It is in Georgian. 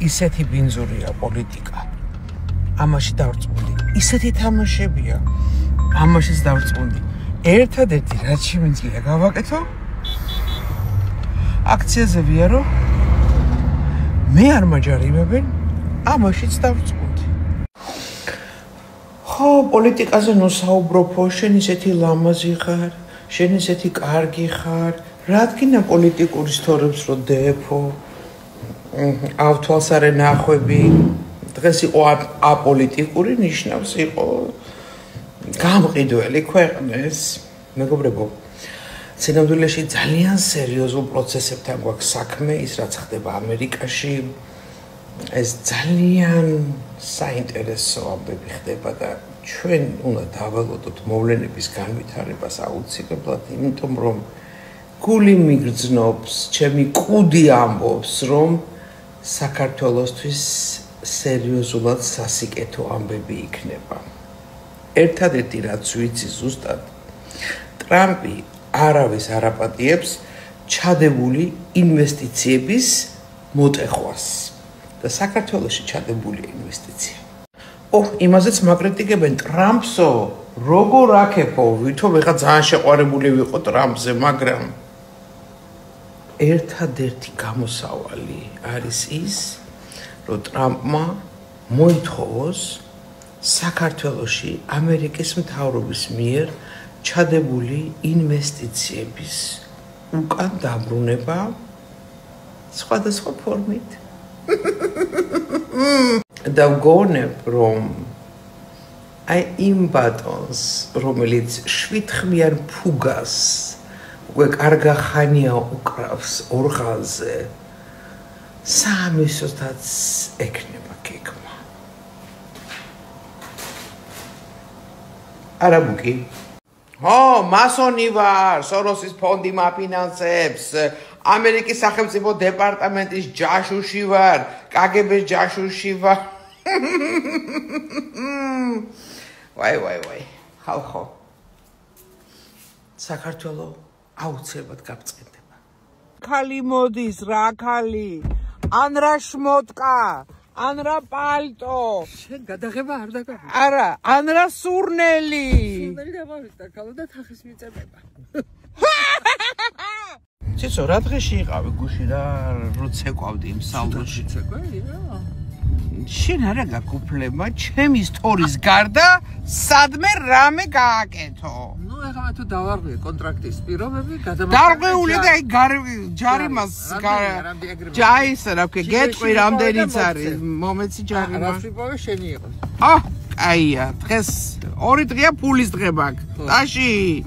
ისეთი ბინძურია პოლიტიკა. ამაში დავწუნდი. ისეთი თამაშებია. ამაშიც დავწუნდი. ერთადერთი რაც შემიძლია გავაკეთო აქციაზე ვიარო მე არ მაჯარიმებენ ამაშიც დავწუნდი. ხო, პოლიტიკაზე ნუ საუბრობო, შენ ისეთი ლამაზი ხარ, შენ ისეთი კარგი ხარ, რადგინა პოლიტიკური სტორებს რო დეფო, ავთვალსარე ნახვები, დღეს იყო აპოლიტიკური, ნიშნავს იყო გამყიდველი ქვეყნეს. მეგობრებო, სინამდვილეში ძალიან სერიოზულ პროცესებთან გვაქვს საქმე, ის რაც ხდება ამერიკაში, ეს ძალიან საინტერესო ამბები ხდება და ჩვენ უნდა დავალოდოთ მოვლენების განვითარებას აუცილებლად, იმიტომ რომ გული მიგრძნობს, ჩემი კუდი ამბობს, რომ საქართველოსთვის სერიოზულად სასიკეთო ამბები იქნება. ერთადერთი რაც ვიცი ზუსტად, ტრამპი არავის არ აპატიებს ჩადებული ინვესტიციების მოტეხვას და საქართველოში ჩადებული ინვესტიცია. იმაზეც მაკრიტიკებენ ტრამპსო, როგორ აქეფო, ვითომ ეხა ძალიან შეყვარებული ვიყო ტრამპზე, მაგრამ ერთადერთი გამოსავალი არის ის, რომ ტრამპმა მოითხოვოს საქართველოში ამერიკის მთავრობის მიერ ჩადებული ინვესტიციების უკან დაბრუნება სხვადასხვა ფორმით. და ვგონებ, რომ აი იმ ბატონს, რომელიც 7 ხმიან ფუგას უკვე კარგა ხანია უკრავს ორღანზე, სამისოდაც ექნება გეგმა. არა ბუკი. მასონი ვარ, სოროსის ფონდი მაფინანსებს, ამერიკის სახელმწიფო დეპარტამენტის ჯაშუში ვარ, კგბ-ს ჯაშუში ვარ. ვაი, ხალხო. საქართველო აუცილებლად გაბწყინდება. ქალი მოდის, რა ქალი? ან რა შმოტკა, ან რა პალტო. შენ გადაღება არ დაგაგე. არა, ან რა სურნელი. სურნელი დავავიდა ქალო და თახის მიწებება. ციცო, რა დღეში იყავი გუში რა როცეკვავდი იმ სალონში? ცეკვეა? შენ არა გაგუფლება, ჩემი სტორის გარდა სადმე რამე გააკეთო. ნუ ეხლა თუ დავარღვიე კონტრაქტის პირობები, დარღვეული და აი ჯარიმას ჯაისა რა ვქე, გეტყვი რამდენიც არის, მომეცი ჯარიმა. რა ვშიპოვე შენი იყო. კაია, დღეს 2 დღეა ფულის დღე მაქვს. ტაში